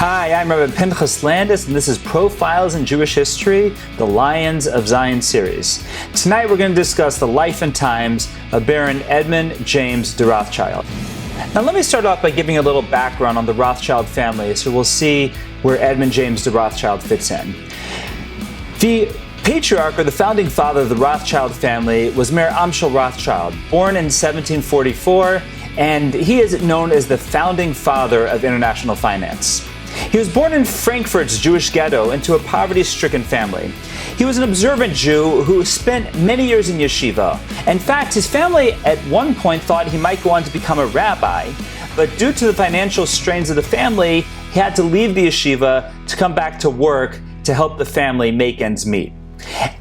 Hi, I'm Rabbi Pinchas Landis, and this is Profiles in Jewish History, the Lions of Zion series. Tonight we're going to discuss the life and times of Baron Edmond James de Rothschild. Now let me start off by giving a little background on the Rothschild family, so we'll see where Edmond James de Rothschild fits in. The patriarch, or the founding father of the Rothschild family, was Mayer Amschel Rothschild, born in 1744, and he is known as the founding father of international finance. He was born in Frankfurt's Jewish ghetto into a poverty-stricken family. He was an observant Jew who spent many years in yeshiva. In fact, his family at one point thought he might go on to become a rabbi, but due to the financial strains of the family, he had to leave the yeshiva to come back to work to help the family make ends meet.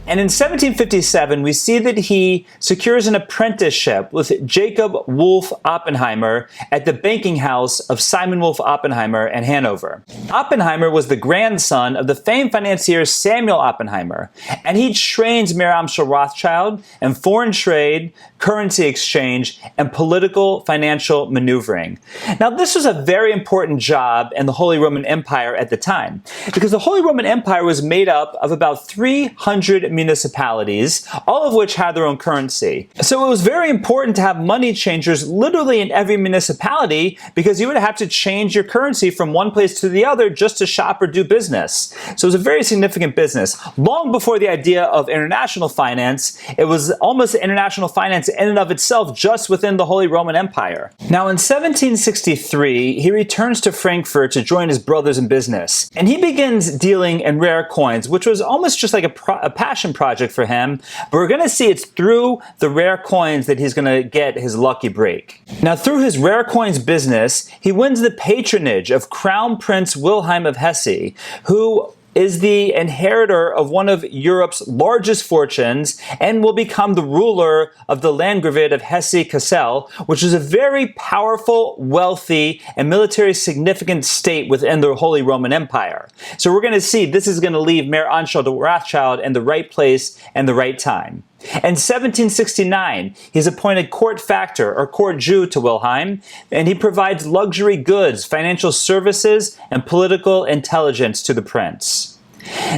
And in 1757, we see that he secures an apprenticeship with Jacob Wolf Oppenheimer at the banking house of Simon Wolf Oppenheimer in Hanover. Oppenheimer was the grandson of the famed financier Samuel Oppenheimer, and he trained Mayer Amschel Rothschild in foreign trade, currency exchange, and political financial maneuvering. Now, this was a very important job in the Holy Roman Empire at the time, because the Holy Roman Empire was made up of about 300 municipalities, all of which had their own currency. So it was very important to have money changers literally in every municipality, because you would have to change your currency from one place to the other just to shop or do business. So it was a very significant business. Long before the idea of international finance, it was almost international finance in and of itself just within the Holy Roman Empire. Now in 1763, he returns to Frankfurt to join his brothers in business, and he begins dealing in rare coins, which was almost just like a passion project for him, but we're going to see it's through the rare coins that he's going to get his lucky break. Now, through his rare coins business, he wins the patronage of Crown Prince Wilhelm of Hesse, who is the inheritor of one of Europe's largest fortunes and will become the ruler of the Landgravate of Hesse-Kassel, which is a very powerful, wealthy, and military significant state within the Holy Roman Empire. So we're going to see this is going to leave Mayer Amschel de Rothschild in the right place and the right time. In 1769, he's appointed court factor, or court Jew, to Wilhelm, and he provides luxury goods, financial services, and political intelligence to the prince.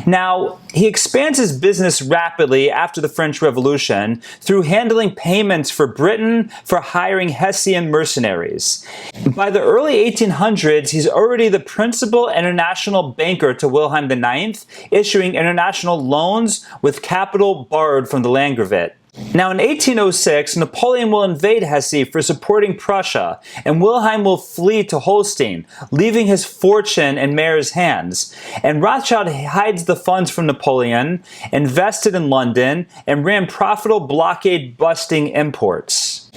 Now, he expands his business rapidly after the French Revolution through handling payments for Britain for hiring Hessian mercenaries. By the early 1800s, he's already the principal international banker to Wilhelm IX, issuing international loans with capital borrowed from the Landgravate. Now in 1806, Napoleon will invade Hesse for supporting Prussia, and Wilhelm will flee to Holstein, leaving his fortune in Mayer's hands. And Rothschild hides the funds from Napoleon, invested in London, and ran profitable blockade-busting imports.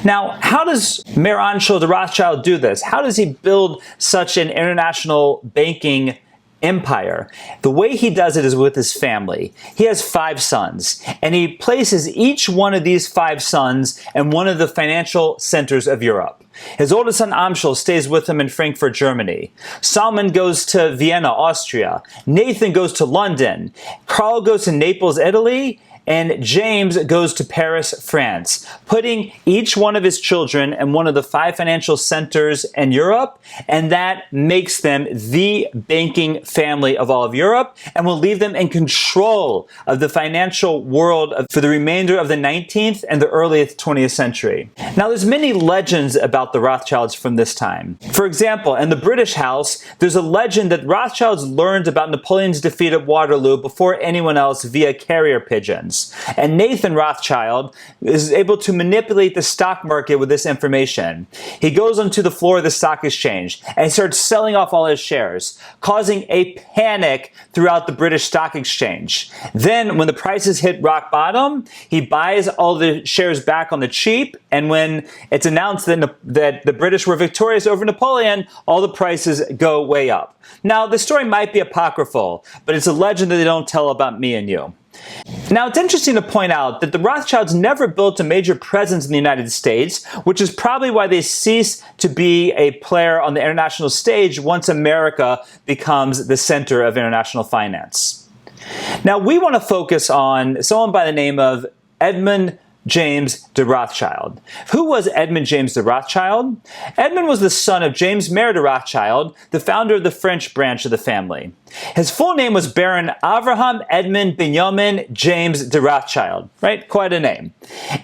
Now, how does Mayer Amschel de Rothschild do this? How does he build such an international banking empire? The way he does it is with his family. He has 5 sons, and he places each one of these 5 sons in one of the financial centers of Europe. His oldest son Amschel stays with him in Frankfurt, Germany. Salman goes to Vienna, Austria. Nathan goes to London. Karl goes to Naples, Italy. And James goes to Paris, France, putting each one of his children in one of the 5 financial centers in Europe, and that makes them the banking family of all of Europe, and will leave them in control of the financial world for the remainder of the 19th and the early 20th century. Now, there's many legends about the Rothschilds from this time. For example, in the British House, there's a legend that Rothschilds learned about Napoleon's defeat at Waterloo before anyone else via carrier pigeons. And Nathan Rothschild is able to manipulate the stock market with this information. He goes onto the floor of the stock exchange and starts selling off all his shares, causing a panic throughout the British stock exchange. Then, when the prices hit rock bottom, he buys all the shares back on the cheap, and when it's announced that the British were victorious over Napoleon, all the prices go way up. Now, the story might be apocryphal, but it's a legend that they don't tell about me and you. Now, it's interesting to point out that the Rothschilds never built a major presence in the United States, which is probably why they cease to be a player on the international stage once America becomes the center of international finance. Now, we want to focus on someone by the name of Edmond James de Rothschild. Who was Edmond James de Rothschild? Edmond was the son of James Mayer de Rothschild, the founder of the French branch of the family. His full name was Baron Avraham Edmond Benjamin James de Rothschild, right? Quite a name.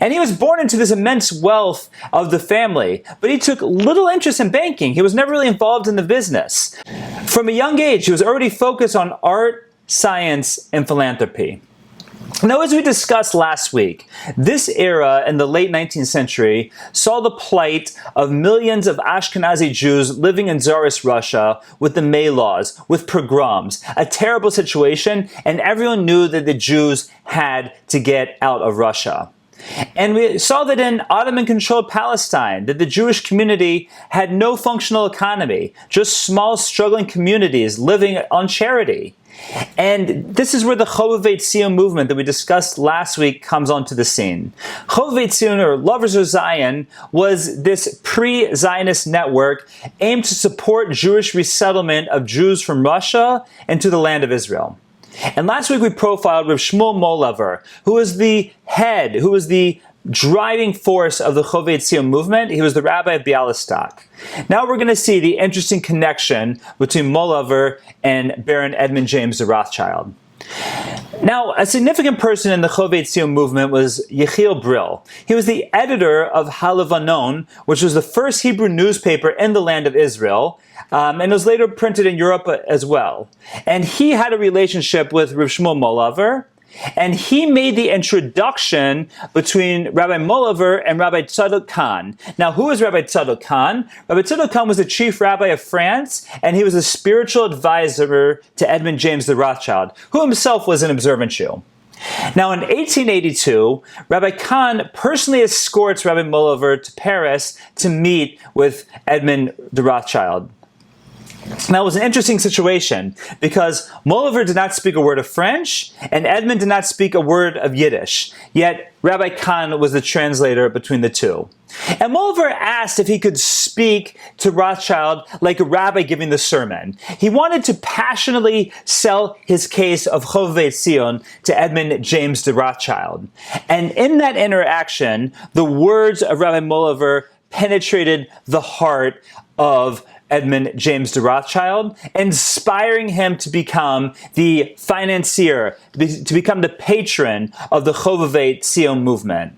And he was born into this immense wealth of the family, but he took little interest in banking. He was never really involved in the business. From a young age, he was already focused on art, science, and philanthropy. Now, as we discussed last week, this era in the late 19th century saw the plight of millions of Ashkenazi Jews living in Tsarist Russia with the May laws, with pogroms, a terrible situation, and everyone knew that the Jews had to get out of Russia. And we saw that in Ottoman-controlled Palestine, that the Jewish community had no functional economy, just small struggling communities living on charity. And this is where the Chovevei Tzion movement that we discussed last week comes onto the scene. Chovevei Tzion, or Lovers of Zion, was this pre-Zionist network aimed to support Jewish resettlement of Jews from Russia into the land of Israel. And last week we profiled Rav Shmuel Molaver, who was the head, who was the driving force of the Chovevei Tzion movement. He was the rabbi of Bialystok. Now we're going to see the interesting connection between Molaver and Baron Edmond James de Rothschild. Now, a significant person in the Chovevei Tzion movement was Yechiel Brill. He was the editor of Halevanon, which was the first Hebrew newspaper in the land of Israel, and it was later printed in Europe as well. And he had a relationship with Rav Shmuel Molaver, and he made the introduction between Rabbi Molaver and Rabbi Tzadok Khan. Now, who is Rabbi Tzadok Khan? Rabbi Tzadok Khan was the chief rabbi of France, and he was a spiritual advisor to Edmond James de Rothschild, who himself was an observant Jew. Now, in 1882, Rabbi Khan personally escorts Rabbi Molaver to Paris to meet with Edmond de Rothschild. Now, it was an interesting situation because Molaver did not speak a word of French and Edmond did not speak a word of Yiddish, yet Rabbi Khan was the translator between the two. And Molaver asked if he could speak to Rothschild like a rabbi giving the sermon. He wanted to passionately sell his case of Chovevei Tzion to Edmond James de Rothschild. And in that interaction, the words of Rabbi Molaver penetrated the heart of Edmond James de Rothschild, inspiring him to become the financier, to become the patron of the Chovevei Tzion movement.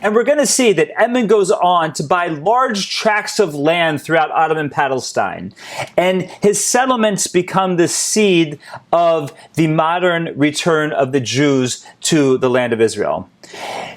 And we're going to see that Edmond goes on to buy large tracts of land throughout Ottoman Palestine. And his settlements become the seed of the modern return of the Jews to the land of Israel.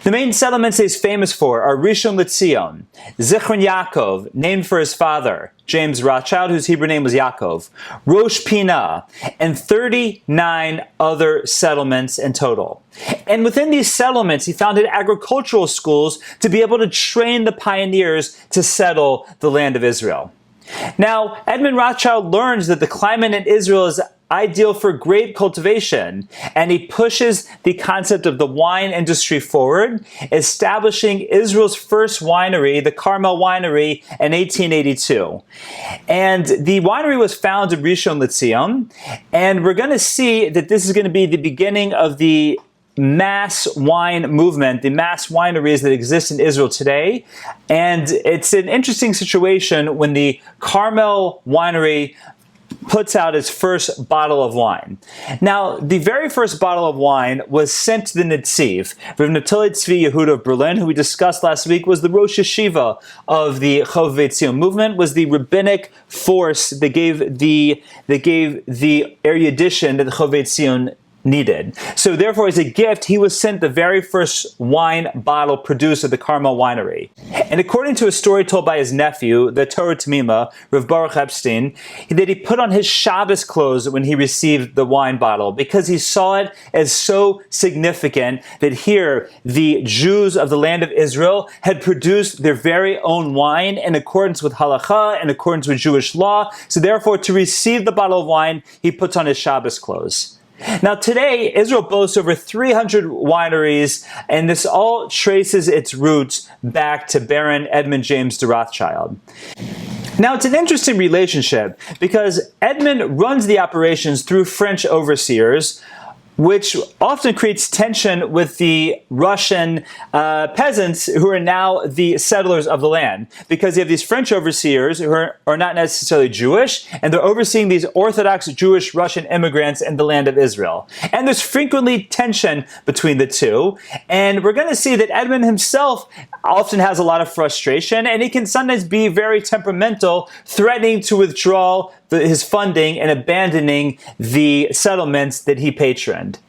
The main settlements he's famous for are Rishon LeZion, Zichron Yaakov, named for his father, James Rothschild, whose Hebrew name was Yaakov, Rosh Pinah, and 39 other settlements in total. And within these settlements, he founded agricultural schools to be able to train the pioneers to settle the land of Israel. Now, Edmond Rothschild learns that the climate in Israel is ideal for grape cultivation, and he pushes the concept of the wine industry forward, establishing Israel's first winery, the Carmel Winery, in 1882. And the winery was found in Rishon LeZion, and we're going to see that this is going to be the beginning of the mass wine movement, the mass wineries that exist in Israel today. And it's an interesting situation when the Carmel Winery puts out his first bottle of wine. Now, the very first bottle of wine was sent to the Netziv. Rav Natali Tzvi Yehuda of Berlin, who we discussed last week, was the Rosh Yeshiva of the Chovevei Tzion movement, was the rabbinic force that gave the erudition that the Chovevei Tzion needed. So therefore, as a gift, he was sent the very first wine bottle produced at the Carmel Winery. And according to a story told by his nephew, the Torah Tamima, Rav Baruch Epstein, that he put on his Shabbos clothes when he received the wine bottle because he saw it as so significant that here the Jews of the land of Israel had produced their very own wine in accordance with halakha, in accordance with Jewish law. So therefore, to receive the bottle of wine, he puts on his Shabbos clothes. Now today, Israel boasts over 300 wineries, and this all traces its roots back to Baron Edmond James de Rothschild. Now it's an interesting relationship because Edmond runs the operations through French overseers, which often creates tension with the Russian peasants who are now the settlers of the land, because you have these French overseers who are not necessarily Jewish, and they're overseeing these Orthodox Jewish Russian immigrants in the land of Israel. And there's frequently tension between the two, and we're going to see that Edmond himself often has a lot of frustration, and he can sometimes be very temperamental, threatening to withdraw his funding and abandoning the settlements that he patroned.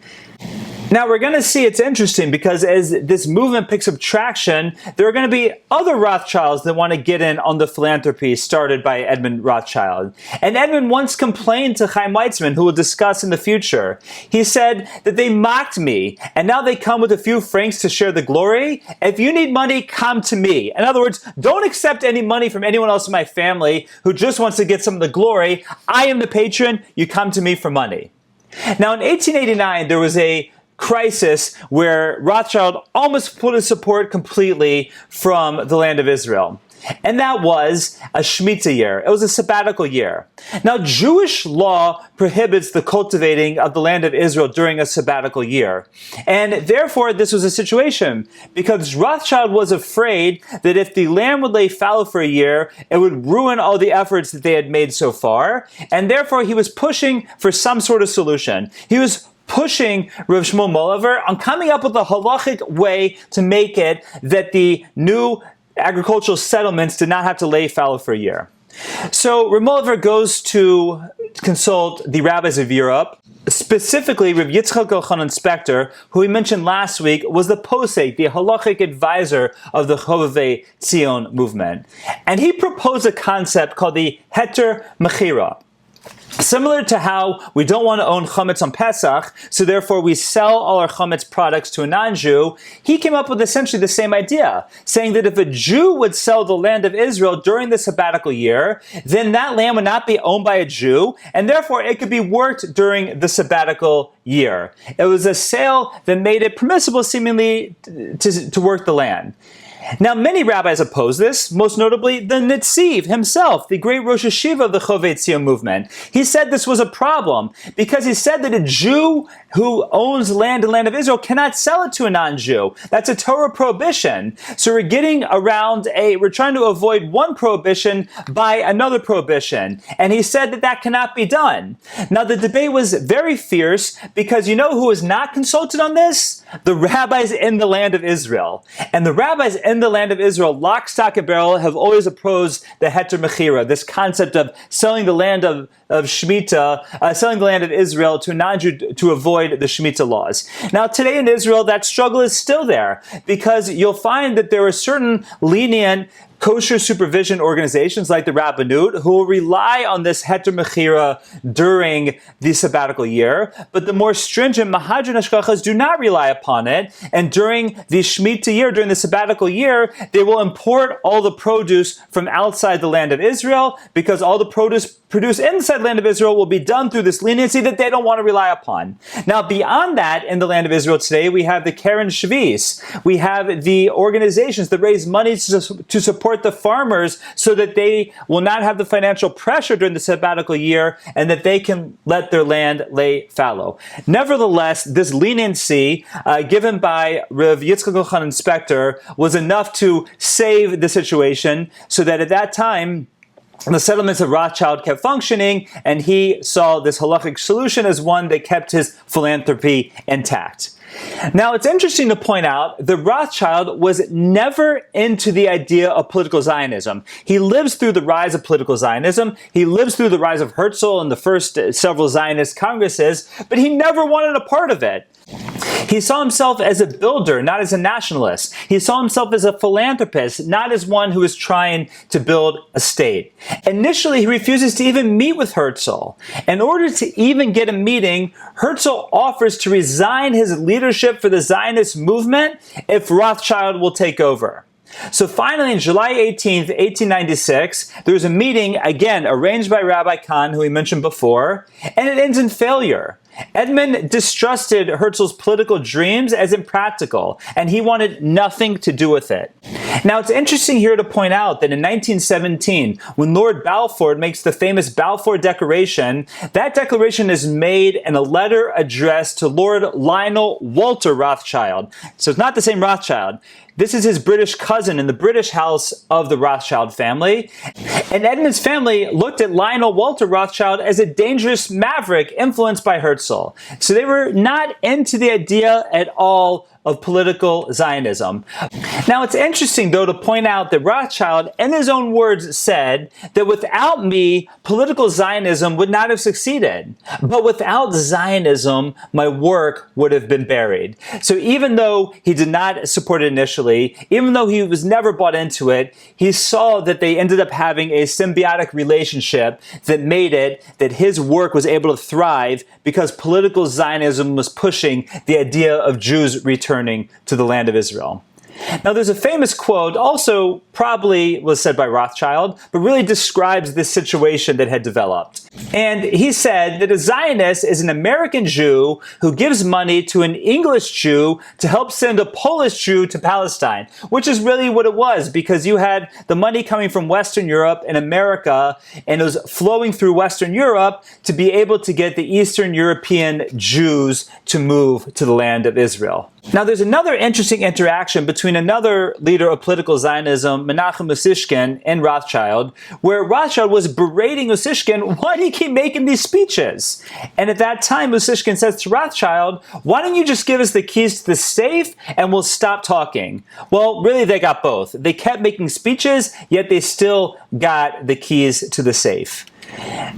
Now, we're going to see it's interesting because as this movement picks up traction, there are going to be other Rothschilds that want to get in on the philanthropy started by Edmond Rothschild. And Edmond once complained to Chaim Weizmann, who we'll discuss in the future. He said that they mocked me, and now they come with a few francs to share the glory. If you need money, come to me. In other words, don't accept any money from anyone else in my family who just wants to get some of the glory. I am the patron. You come to me for money. Now, in 1889, there was a crisis where Rothschild almost pulled his support completely from the land of Israel. And that was a Shemitah year. It was a sabbatical year. Now, Jewish law prohibits the cultivating of the land of Israel during a sabbatical year. And therefore, this was a situation because Rothschild was afraid that if the land would lay fallow for a year, it would ruin all the efforts that they had made so far. And therefore, he was pushing for some sort of solution. He was pushing Rav Shmuel Mohilever on coming up with a halachic way to make it that the new agricultural settlements did not have to lay fallow for a year. So Rav Mohilever goes to consult the rabbis of Europe, specifically Rav Yitzchak Elchanan Spector, who we mentioned last week was the posek, the halachic advisor of the Chovevei Tzion movement. And he proposed a concept called the heter mechira. Similar to how we don't want to own chametz on Pesach, so therefore we sell all our chametz products to a non-Jew, he came up with essentially the same idea, saying that if a Jew would sell the land of Israel during the sabbatical year, then that land would not be owned by a Jew, and therefore it could be worked during the sabbatical year. It was a sale that made it permissible, seemingly, to work the land. Now, many rabbis oppose this, most notably the Netziv himself, the great Rosh Hashiva of the Chovevei Tzion movement. He said this was a problem because he said that a Jew who owns land in the land of Israel cannot sell it to a non-Jew. That's a Torah prohibition. So we're trying to avoid one prohibition by another prohibition. And he said that that cannot be done. Now, the debate was very fierce because you know who was not consulted on this? The rabbis in the land of Israel. And the rabbis in the land of Israel, lock, stock, and barrel, have always opposed the heter mechira, this concept of selling the land of Shemitah, selling the land of Israel to a non-Jew to avoid the Shemitah laws. Now, today in Israel, that struggle is still there because you'll find that there are certain lenient kosher supervision organizations like the Rabbanut who will rely on this heter mechira during the sabbatical year, but the more stringent Mahadran Hashgachas do not rely upon it, and during the Shemitah year, during the sabbatical year, they will import all the produce from outside the land of Israel because all the produce produced inside the land of Israel will be done through this leniency that they don't want to rely upon. Now, beyond that, in the land of Israel today, we have the Keren Shvis. We have the organizations that raise money to support the farmers so that they will not have the financial pressure during the sabbatical year and that they can let their land lay fallow. Nevertheless, this leniency given by Rav Yitzchak Elchanan Spector was enough to save the situation so that at that time, the settlements of Rothschild kept functioning, and he saw this halachic solution as one that kept his philanthropy intact. Now, it's interesting to point out that Rothschild was never into the idea of political Zionism. He lives through the rise of political Zionism. He lives through the rise of Herzl and the first several Zionist congresses, but he never wanted a part of it. He saw himself as a builder, not as a nationalist. He saw himself as a philanthropist, not as one who was trying to build a state. Initially, he refuses to even meet with Herzl. In order to even get a meeting, Herzl offers to resign his leadership for the Zionist movement if Rothschild will take over. So finally, on July 18th, 1896, there was a meeting, again, arranged by Rabbi Kahn, who we mentioned before, and it ends in failure. Edmond distrusted Herzl's political dreams as impractical, and he wanted nothing to do with it. Now, it's interesting here to point out that in 1917, when Lord Balfour makes the famous Balfour Declaration, that declaration is made in a letter addressed to Lord Lionel Walter Rothschild. So it's not the same Rothschild. This is his British cousin in the British house of the Rothschild family. And Edmond's family looked at Lionel Walter Rothschild as a dangerous maverick influenced by Herzl. So they were not into the idea at all of political Zionism. Now, it's interesting, though, to point out that Rothschild, in his own words, said that without me, political Zionism would not have succeeded. But without Zionism, my work would have been buried. So even though he did not support it initially, even though he was never bought into it, he saw that they ended up having a symbiotic relationship that made it that his work was able to thrive because political Zionism was pushing the idea of Jews returning to the land of Israel. Now, there's a famous quote, also probably was said by Rothschild, but really describes this situation that had developed. And he said that a Zionist is an American Jew who gives money to an English Jew to help send a Polish Jew to Palestine, which is really what it was, because you had the money coming from Western Europe and America, and it was flowing through Western Europe to be able to get the Eastern European Jews to move to the land of Israel. Now, there's another interesting interaction between another leader of political Zionism, Menachem Ussishkin, and Rothschild, where Rothschild was berating Ussishkin, why do you keep making these speeches? And at that time, Ussishkin says to Rothschild, why don't you just give us the keys to the safe and we'll stop talking? Well, really, they got both. They kept making speeches, yet they still got the keys to the safe.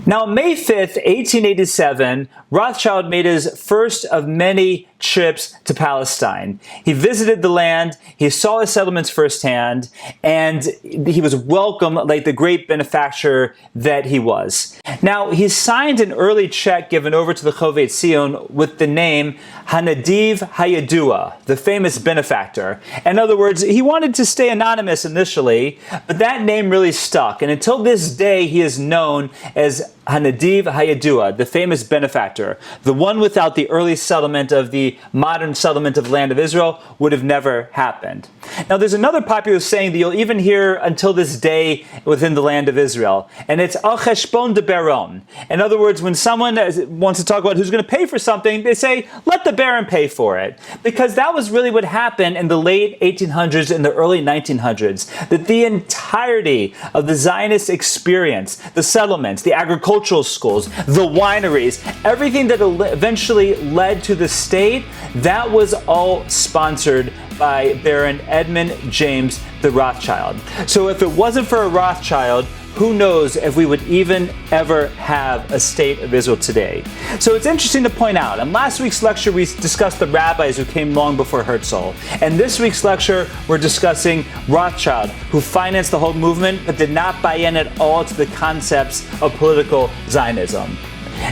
Now, on May 5th, 1887, Rothschild made his first of many trips to Palestine. He visited the land, he saw the settlements firsthand, and he was welcomed like the great benefactor that he was. Now, he signed an early check given over to the Chovei Tzion with the name Hanadiv Hayadua, the famous benefactor. In other words, he wanted to stay anonymous initially, but that name really stuck, and until this day, he is known as Hanadiv Hayadua, the famous benefactor. The one without the early settlement of the modern settlement of the land of Israel would have never happened. Now, there's another popular saying that you'll even hear until this day within the land of Israel, and it's Al Cheshbon de Baron. In other words, when someone wants to talk about who's going to pay for something, they say, let the Baron pay for it. Because that was really what happened in the late 1800s and the early 1900s, that the entirety of the Zionist experience, the settlements, the agricultural schools, the wineries, everything that eventually led to the state, that was all sponsored by Baron Edmond James the Rothschild. So if it wasn't for a Rothschild, who knows if we would even ever have a state of Israel today. So it's interesting to point out, in last week's lecture we discussed the rabbis who came long before Herzl. And this week's lecture we're discussing Rothschild, who financed the whole movement but did not buy in at all to the concepts of political Zionism.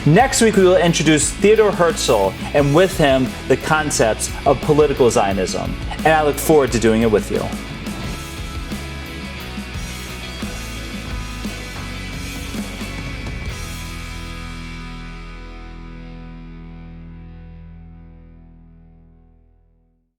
Next week we will introduce Theodor Herzl, and with him the concepts of political Zionism. And I look forward to doing it with you.